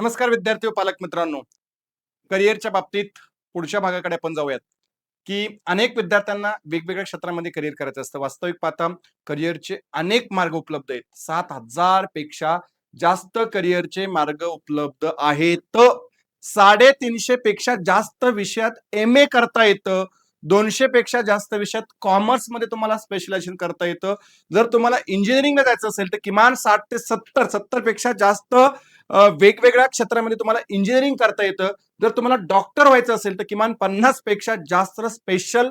नमस्कार विद्यार्थी व पालक मित्रांनो. करिअरच्या बाबतीत पुढच्या भागाकडे आपण जाऊयात, की अनेक विद्यार्थ्यांना वेगवेगळ्या क्षेत्रामध्ये करिअर करायचं असतं. वास्तविक पाहता करिअरचे अनेक मार्ग उपलब्ध आहेत. 7,000 पेक्षा जास्त करिअरचे मार्ग उपलब्ध आहेत. 350 पेक्षा जास्त विषयात एम ए करता येतं. 200 पेक्षा जास्त विषयात कॉमर्समध्ये तुम्हाला स्पेशलायझेशन करता येतं. जर तुम्हाला इंजिनिअरिंगला जायचं असेल तर किमान 60 ते 70 पेक्षा जास्त वेगवेगळ्या क्षेत्रामध्ये तुम्हाला इंजिनिअरिंग करता येतं. जर तुम्हाला डॉक्टर व्हायचं असेल तर किमान 50 पेक्षा जास्त स्पेशल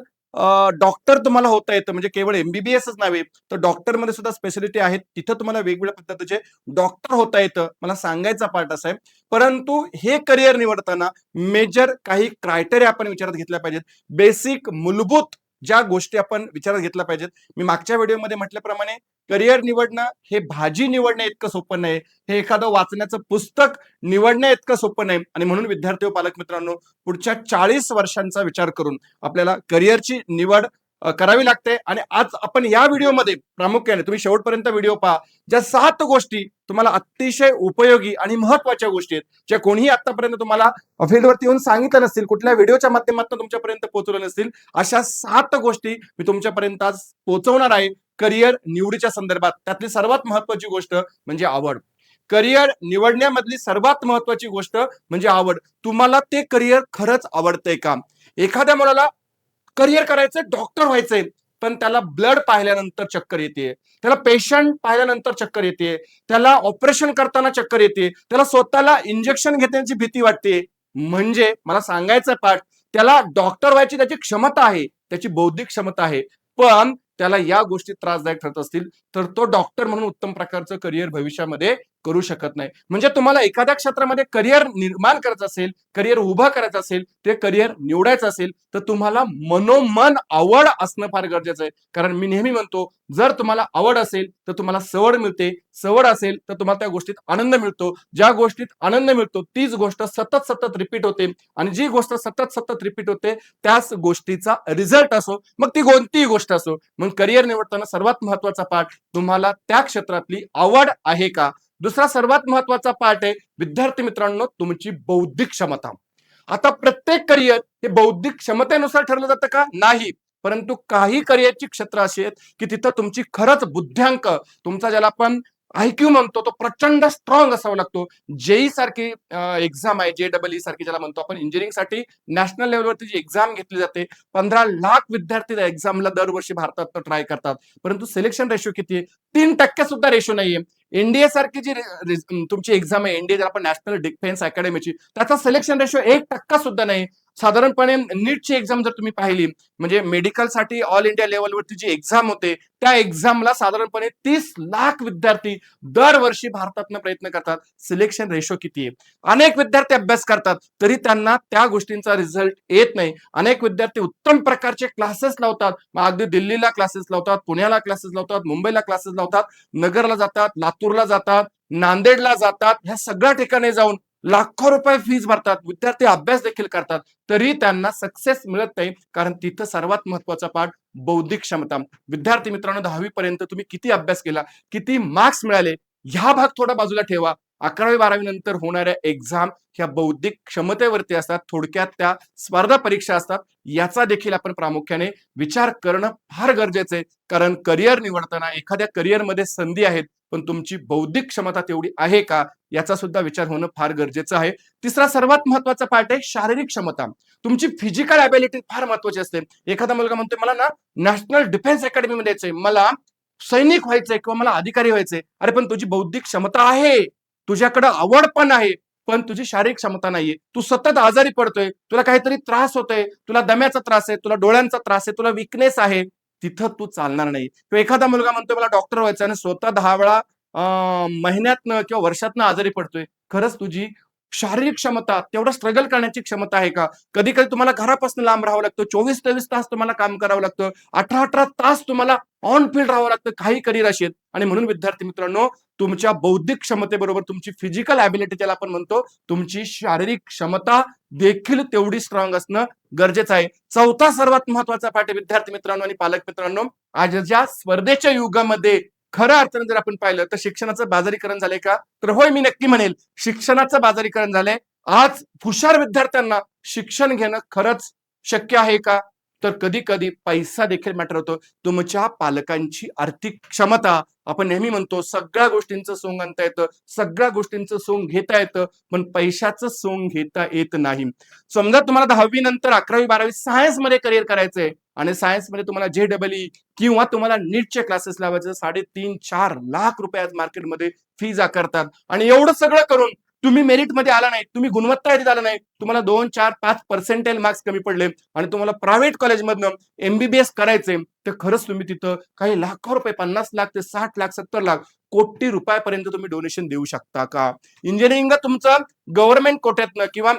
डॉक्टर तुम्हाला होता येतं. म्हणजे केवळ एमबीबीएसच नव्हे तर डॉक्टरमध्ये सुद्धा स्पेशालिटी आहेत. तिथं तुम्हाला वेगवेगळ्या पद्धतीचे डॉक्टर होता येतं. मला सांगायचा पार्ट असा आहे. परंतु हे करिअर निवडताना मेजर काही क्रायटेरिया आपण विचारात घेतल्या पाहिजेत. बेसिक मूलभूत ज्या गोष्टी आपण विचारात घेतल्या पाहिजेत. मी मागच्या व्हिडिओमध्ये म्हटल्याप्रमाणे करिअर निवडणं हे भाजी निवडणं इतकं सोपं नाही. हे एखादं वाचण्याचं पुस्तक निवडण्या इतकं सोपं नाही. आणि म्हणून विद्यार्थी व पालक मित्रांनो, पुढच्या 40 वर्षांचा विचार करून आपल्याला करिअरची निवड करावी लागते. आणि आज आपण या व्हिडिओमध्ये प्रामुख्याने तुम्ही शेवटपर्यंत व्हिडिओ पहा. ज्या 7 गोष्टी तुम्हाला अतिशय उपयोगी आणि महत्वाच्या गोष्टी आहेत, ज्या कोणीही आतापर्यंत तुम्हाला फील्डवरती येऊन सांगितलं नसतील, कुठल्या व्हिडिओच्या माध्यमातून तुमच्यापर्यंत पोहोचवलं नसतील, अशा 7 गोष्टी मी तुमच्यापर्यंत आज पोहोचवणार आहे करिअर निवडीच्या संदर्भात. त्यातली सर्वात महत्वाची गोष्ट म्हणजे आवड. करिअर निवडण्यामधली सर्वात महत्वाची गोष्ट म्हणजे आवड. तुम्हाला ते करिअर खरंच आवडतंय का? एखाद्या मुलाला करिअर करायचंय, डॉक्टर व्हायचंय, पण त्याला ब्लड पाहिल्यानंतर चक्कर येते, त्याला पेशंट पाहिल्यानंतर चक्कर येते, त्याला ऑपरेशन करताना चक्कर येते, त्याला स्वतःला इंजेक्शन घेण्याची भीती वाटते. म्हणजे मला सांगायचं पाठ, त्याला डॉक्टर व्हायची त्याची क्षमता आहे, त्याची बौद्धिक क्षमता आहे, पण त्याला या गोष्टी त्रासदायक ठरत असतील तर तो डॉक्टर म्हणून उत्तम प्रकारचं करिअर भविष्यामध्ये करू शकत नाही. म्हणजे तुम्हाला एखाद्या क्षेत्रामध्ये करिअर निर्माण करायचं असेल, करिअर उभं करायचं असेल, ते करिअर निवडायचं असेल तर तुम्हाला मनोमन आवड असणं फार गरजेचं आहे. कारण मी नेहमी म्हणतो, जर तुम्हाला आवड असेल तर तुम्हाला सवड मिळते, सवड असेल तर तुम्हाला त्या गोष्टीत आनंद मिळतो, ज्या गोष्टीत आनंद मिळतो तीच गोष्ट सतत सतत रिपीट होते, आणि जी गोष्ट सतत सतत रिपीट होते त्याच गोष्टीचा रिझल्ट असो, मग ती कोणतीही गोष्ट असो. मग करिअर निवडताना सर्वात महत्वाचा पार्ट, तुम्हाला त्या क्षेत्रातली आवड आहे का? दुसरा सर्वात महत्वाचा पार्ट आहे विद्यार्थी मित्रांनो, तुमची बौद्धिक क्षमता. आता प्रत्येक करिअर हे बौद्धिक क्षमतेनुसार ठरलं जातं का? नाही. परंतु काही करिअरची क्षेत्र अशी आहेत की तिथं तुमची खरंच बुद्ध्यांक, तुमचा ज्याला आपण आयक्यू म्हणतो, तो प्रचंड स्ट्रॉंग असावा लागतो. जेई सारखी एक्झाम आहे, जेईई सारखी ज्याला म्हणतो आपण, इंजिनिअरिंग साठी नॅशनल लेवलवरती जी एक्झाम घेतली जाते, 15 लाख विद्यार्थी त्या एक्झामला दरवर्षी भारतात ट्राय करतात. परंतु सिलेक्शन रेशो किती आहे? 3% सुद्धा रेशो नाहीये. एनडीए सारखी जी तुमची एक्झाम आहे, एनडीए ज्याला आपण नॅशनल डिफेन्स अकॅडमीची, त्याचा सिलेक्शन रेशो 1% सुद्धा नाही. साधारणपणे नीटची एक्झाम जर तुम्ही पाहिली, म्हणजे मेडिकलसाठी ऑल इंडिया लेवलवरती जी एक्झाम होते, त्या एक्झामला साधारणपणे 30 लाख विद्यार्थी दरवर्षी भारतातनं प्रयत्न करतात. सिलेक्शन रेशो किती आहे? अनेक विद्यार्थी अभ्यास करतात तरी त्यांना त्या गोष्टींचा रिझल्ट येत नाही. अनेक विद्यार्थी उत्तम प्रकारचे क्लासेस लावतात, मग अगदी दिल्लीला क्लासेस लावतात, पुण्याला क्लासेस लावतात, मुंबईला क्लासेस लावतात, नगरला जातात, लातूरला जातात, नांदेडला जातात, ह्या सगळ्या ठिकाणी जाऊन लाखो रुपये फीस भरतात, विद्यार्थी अभ्यास देखील करतात, तरी त्यांना सक्सेस मिळत नाही. कारण तिथं सर्वात महत्वाचा पार्ट बौद्धिक क्षमता. विद्यार्थी मित्रांनो, 10वी पर्यंत तुम्ही किती अभ्यास केला, किती मार्क्स मिळाले, ह्या भाग थोडा बाजूला ठेवा. 11वी-12वी नंतर होणाऱ्या एक्झाम ह्या बौद्धिक क्षमतेवरती असतात, थोडक्यात त्या स्पर्धा परीक्षा असतात. याचा देखील आपण प्रामुख्याने विचार करणं फार गरजेचं आहे. कारण करिअर निवडताना एखाद्या करिअरमध्ये संधी आहेत, पण तुमची बौद्धिक क्षमता तेवढी आहे का, याचा सुद्धा विचार होणं फार गरजेचं आहे. तिसरा सर्वात महत्वाचा पार्ट आहे शारीरिक क्षमता. तुमची फिजिकल ॲबिलिटी फार महत्वाची असते. एखादा मुलगा म्हणतोय, मला ना नॅशनल डिफेन्स अकॅडमीमध्ये यायचंय, मला सैनिक व्हायचंय किंवा मला अधिकारी व्हायचंय. अरे पण तुझी बौद्धिक क्षमता आहे, तुझ्याकडे आवड पण आहे, पण तुझी शारीरिक क्षमता नाहीये. तू सतत आजारी पडतोय, तुला काहीतरी त्रास होतोय, तुला दम्याचा त्रास आहे, तुला डोळ्यांचा त्रास आहे, तुला विकनेस आहे, तिथं तू चालणार नाही. किंवा एखादा मुलगा म्हणतोय मला डॉक्टर व्हायचं आणि स्वतः 10 वेळा महिन्यातनं किंवा वर्षातनं आजारी पडतोय. खरंच तुझी शारीरिक क्षमता, तेवढं स्ट्रगल करण्याची क्षमता आहे का? कधी कधी तुम्हाला घरापासून लांब राहावं लागतं, 24-23 तास तुम्हाला काम करावं लागतं, 18-18 तास तुम्हाला ऑन फील्ड राहावं लागतं. काही करिअर अशी आहेत. आणि म्हणून विद्यार्थी मित्रांनो, तुमच्या बौद्धिक क्षमतेबरोबर तुमची फिजिकल ॲबिलिटी ज्याला आपण म्हणतो, तुमची शारीरिक क्षमता देखील तेवढी स्ट्रॉंग असणं गरजेचं आहे. चौथा सर्वात महत्वाचा पाठ विद्यार्थी मित्रांनो आणि पालक मित्रांनो, आजच्या स्पर्धेच्या युगामध्ये खऱ्या अर्थाने जर आपण पाहिलं तर शिक्षणाचं बाजारीकरण झालंय का? तर होय, मी नक्की म्हणेल शिक्षणाचं बाजारीकरण झालंय. आज हुशार विद्यार्थ्यांना शिक्षण घेणं खरंच शक्य आहे का? तर कधी कधी पैसा देखील मॅटर होतो. तुमच्या पालकांची आर्थिक क्षमता, आपण नेहमी म्हणतो सगळ्या गोष्टींचं सोंग आणता येतं, सगळ्या गोष्टींचं सोंग घेता येतं, पण पैशाचं सोंग घेता येत नाही. समजा तुम्हाला 10वी नंतर 11वी-12वी सायन्स मध्ये करिअर करायचंय आणि सायन्स मध्ये तुम्हाला JEE किंवा तुम्हाला नीटचे क्लासेस लावायचे, 3.5-4 लाख रुपये आज मार्केटमध्ये फीज आकारतात. आणि एवढं सगळं करून तुम्ही मेरिट मध्ये आला नाही, तुम्ही गुणवत्ता यादीत आला नाही, तुम्हाला 2, 4, 5 पर्सेंटेज मार्क्स कमी पडले आणि तुम्हाला प्रायव्हेट कॉलेजमधनं MBBS करायचे, तर खरंच तुम्ही तिथं काही लाखो रुपये, 50 लाख ते 60 लाख, 70 लाख, कोटी रुपयापर्यंत तुम्ही डोनेशन देऊ शकता का? इंजिनिअरिंगला तुमचं गव्हर्नमेंट कोट्यातनं किंवा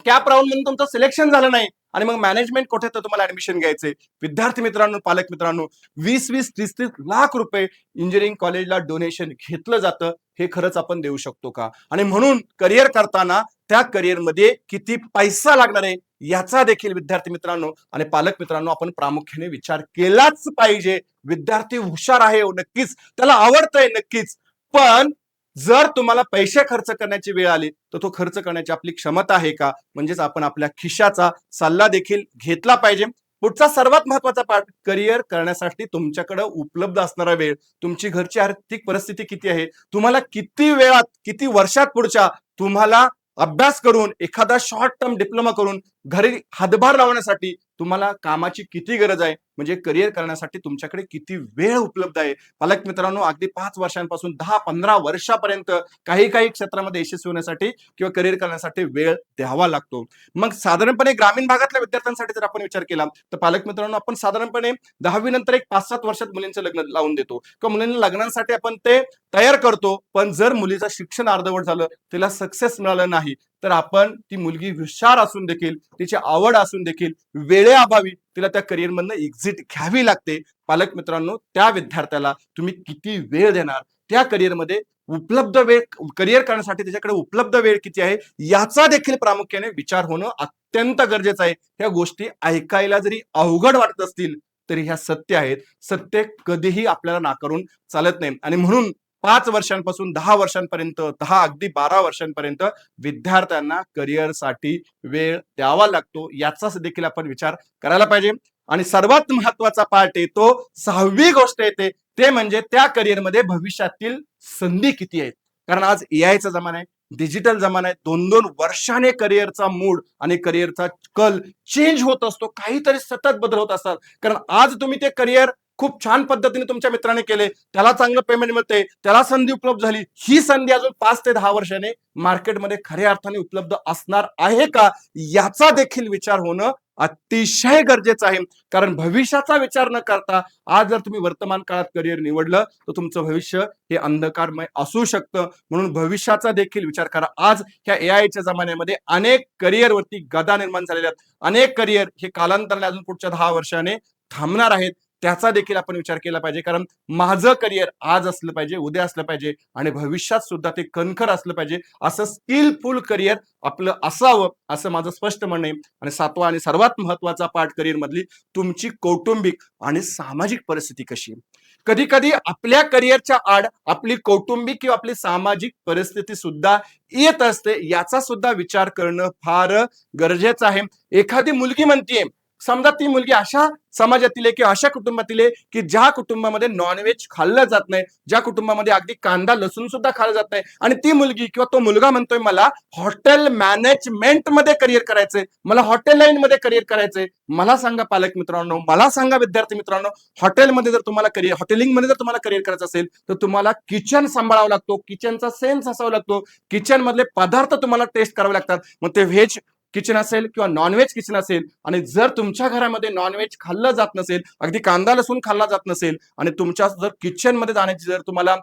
कॅप राऊंड म्हणून तुमचं सिलेक्शन झालं नाही आणि मग मॅनेजमेंट कोठ्यात तुम्हाला ऍडमिशन घ्यायचे. विद्यार्थी मित्रांनो, पालक मित्रांनो, 20-20, 30-30 लाख रुपये इंजिनिअरिंग कॉलेजला डोनेशन घेतलं जातं. हे खरंच आपण देऊ शकतो का? आणि म्हणून करिअर करताना त्या करिअरमध्ये किती पैसा लागणार आहे याचा देखील विद्यार्थी मित्रांनो आणि पालक मित्रांनो आपण प्रामुख्याने विचार केलाच पाहिजे. विद्यार्थी हुशार आहे नक्कीच, त्याला आवडतंय नक्कीच, पण जर तुम्हाला पैसे खर्च करण्याची वेळ आली तर तो खर्च करण्याची आपली क्षमता आहे का? म्हणजेच आपण आपल्या खिशाचा सल्ला देखील घेतला पाहिजे. पुढचा सर्वात महत्वाचा पार्ट, करिअर करण्यासाठी तुमच्याकडे उपलब्ध असणारा वेळ, तुमची घरची आर्थिक परिस्थिती किती आहे, तुम्हाला किती वेळात, किती वर्षात पुढच्या तुम्हाला अभ्यास करून एखादा शॉर्ट टर्म डिप्लोमा करून घरी हातभार लावण्यासाठी तुम्हाला कामाची किती गरज आहे, म्हणजे करिअर करण्यासाठी तुमच्याकडे किती वेळ उपलब्ध आहे. पालक मित्रांनो, अगदी 5 वर्षांपासून 10-15 वर्षापर्यंत काही काही क्षेत्रामध्ये यशस्वी होण्यासाठी किंवा करिअर करण्यासाठी वेळ द्यावा लागतो. मग साधारणपणे ग्रामीण भागातल्या विद्यार्थ्यांसाठी जर आपण विचार केला तर पालक मित्रांनो, आपण साधारणपणे 10वी नंतर एक 5-7 वर्षात मुलींचं लग्न लावून देतो किंवा मुलींना लग्नासाठी आपण ते तयार करतो. पण जर मुलीचं शिक्षण अर्धवट झालं, तिला सक्सेस मिळालं नाही, तर आपण ती मुलगी हुशार असून देखील, तिची आवड असून देखील वेळेअभावी तिला त्या करिअर मधनं एक्झिट घ्यावी लागते. पालक मित्रांनो, त्या विद्यार्थ्याला तुम्ही किती वेळ देणार, त्या करिअरमध्ये उपलब्ध वेळ, करिअर करण्यासाठी त्याच्याकडे उपलब्ध वेळ किती आहे याचा देखील प्रामुख्याने विचार होणं अत्यंत गरजेचं आहे. ह्या गोष्टी ऐकायला जरी अवघड वाटत असतील तरी ह्या सत्य आहेत. सत्य कधीही आपल्याला नाकारून चालत नाही. आणि म्हणून 5 वर्षांपासून 10 वर्षांपर्यंत, 10 अगदी 12 वर्षांपर्यंत विद्यार्थ्यांना करिअरसाठी वेळ द्यावा लागतो, याचाच देखील आपण विचार करायला पाहिजे. आणि सर्वात महत्वाचा पार्ट येतो, 6वी गोष्ट येते, ते म्हणजे त्या करिअरमध्ये भविष्यातील संधी किती आहेत. कारण आज एआयचा जमाना आहे, डिजिटल जमाना आहे, 2-2 वर्षाने करिअरचा मूड आणि करिअरचा कल चेंज होत असतो, काहीतरी सतत बदल होत असतात. कारण आज तुम्ही ते करिअर खूप छान पद्धतीने तुमच्या मित्राने केले, त्याला चांगलं पेमेंट मिळते, त्याला संधी उपलब्ध झाली, ही संधी अजून 5 ते 10 वर्षाने मार्केटमध्ये खऱ्या अर्थाने उपलब्ध असणार आहे का, याचा देखील विचार होणं अतिशय गरजेचं आहे. कारण भविष्याचा विचार न करता आज जर तुम्ही वर्तमान काळात करिअर निवडलं तर तुमचं भविष्य हे अंधकारमय असू शकतं. म्हणून भविष्याचा देखील विचार करा. आज ह्या एआयच्या जमान्यामध्ये अनेक करिअरवरती गदा निर्माण झालेल्या आहेत. अनेक करिअर हे कालांतराने अजून पुढच्या 10 वर्षाने थांबणार आहेत. त्याचा देखील आपण विचार केला पाहिजे. कारण माझं करिअर आज असलं पाहिजे, उद्या असलं पाहिजे आणि भविष्यात सुद्धा ते कणखर असलं पाहिजे. असं स्किलफुल करिअर आपलं असावं, असं माझं स्पष्ट म्हणणं आहे. आणि 7वा आणि सर्वात महत्वाचा पार्ट करिअर मधली, तुमची कौटुंबिक आणि सामाजिक परिस्थिती कशी आहे. कधी कधी आपल्या करिअरच्या आड आपली कौटुंबिक किंवा आपली सामाजिक परिस्थिती सुद्धा येत असते, याचा सुद्धा विचार करणं फार गरजेचं आहे. एखादी मुलगी म्हणतीये, समजा ती मुलगी अशा समाजातील आहे किंवा अशा कुटुंबातील आहे की ज्या कुटुंबामध्ये नॉनव्हेज खाल्लं जात नाही, ज्या कुटुंबामध्ये अगदी कांदा लसूण सुद्धा खाल्लं जात नाही, आणि ती मुलगी किंवा तो मुलगा म्हणतोय मला हॉटेल मॅनेजमेंट मध्ये करिअर करायचंय, मला हॉटेल लाईन मध्ये करिअर करायचंय. मला सांगा पालक मित्रांनो, मला सांगा विद्यार्थी मित्रांनो, हॉटेलमध्ये जर तुम्हाला करिअर, हॉटेलिंग मध्ये जर तुम्हाला करिअर करायचं असेल तर तुम्हाला किचन सांभाळावा लागतो, किचनचा सेन्स असावा लागतो, किचन मधले पदार्थ तुम्हाला टेस्ट करावे लागतात. मग ते व्हेज किचन असेल किंवा नॉनव्हेज किचन असेल, आणि जर तुमच्या घरामध्ये नॉनव्हेज खाल्लं जात नसेल, अगदी कांदा लसूण खाल्ला जात नसेल, आणि तुमच्या जर किचन मध्ये जाण्याची जर तुम्हाला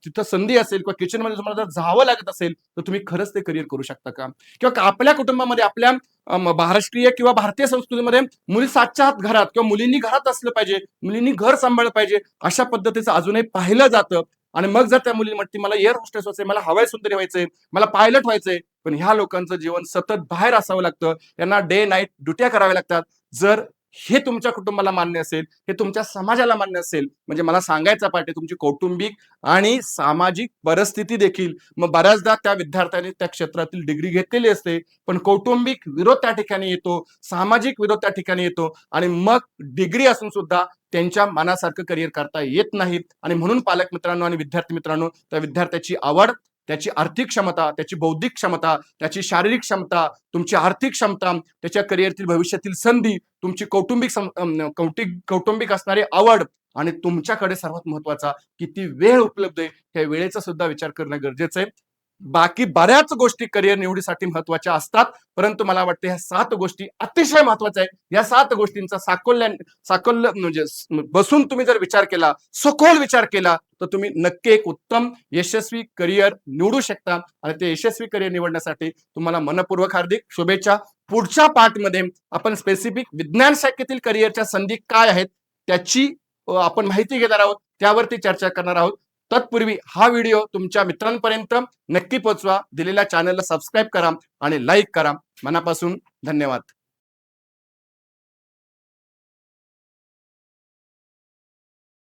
तिथं संधी असेल किंवा किचन मध्ये तुम्हाला जर जावं लागत असेल, तर तुम्ही खरंच ते करिअर करू शकता का? किंवा आपल्या कुटुंबामध्ये, आपल्या महाराष्ट्रीय किंवा भारतीय संस्कृतीमध्ये मुली 7च्या आत घरात किंवा मुलींनी घरात असलं पाहिजे, मुलींनी घर सांभाळलं पाहिजे, अशा पद्धतीचं अजूनही पाहिलं जातं. आणि मग जर त्या मुली म्हणते मला एअर होस्टेस व्हायचंय, मला हवाई सुंदरी व्हायचंय, मला पायलट व्हायचंय, पण ह्या लोकांचं जीवन सतत बाहेर असावं लागतं, यांना डे नाईट ड्युट्या कराव्या लागतात. जर हे तुमच्या कुटुंबाला मान्य असेल, हे तुमच्या समाजाला मान्य असेल, म्हणजे मला सांगायचा पाठ आहे तुमची कौटुंबिक आणि सामाजिक परिस्थिती देखील. मग बऱ्याचदा त्या विद्यार्थ्याने त्या क्षेत्रातील डिग्री घेतलेली असते, पण कौटुंबिक विरोध त्या ठिकाणी येतो, सामाजिक विरोध त्या ठिकाणी येतो आणि मग डिग्री असून सुद्धा त्यांच्या मनासारखं करिअर करता येत नाही. आणि म्हणून पालक मित्रांनो आणि विद्यार्थी मित्रांनो, त्या विद्यार्थ्याची आवड, त्याची आर्थिक क्षमता, त्याची बौद्धिक क्षमता, त्याची शारीरिक क्षमता, तुमची आर्थिक क्षमता, त्याच्या करिअरतील भविष्यातील संधी, तुमची कौटुंबिक असणारी आवड आणि तुमच्याकडे सर्वात महत्वाचा किती वेळ उपलब्ध आहे, ह्या वेळेचा सुद्धा विचार करणं गरजेचं आहे. बाकी बऱ्याच गोष्टी करिअर निवडीसाठी महत्वाच्या असतात, परंतु मला वाटतं ह्या 7 गोष्टी अतिशय महत्वाच्या आहेत. या 7 गोष्टींचा साकल्य म्हणजे बसून तुम्ही जर विचार केला, सखोल विचार केला, तर तुम्ही नक्की एक उत्तम यशस्वी करिअर निवडू शकता. आणि ते यशस्वी करिअर निवडण्यासाठी तुम्हाला मनपूर्वक हार्दिक शुभेच्छा. पुढच्या पार्टमध्ये आपण स्पेसिफिक विज्ञान शाखेतील करिअरच्या संधी काय आहेत त्याची आपण माहिती घेणार आहोत, त्यावरती चर्चा करणार आहोत. तत्पूर्वी हा व्हिडिओ तुमच्या मित्रांपर्यंत नक्की पोहोचवा, दिलेल्या चॅनलला सबस्क्राईब करा आणि लाईक करा. मनापासून धन्यवाद.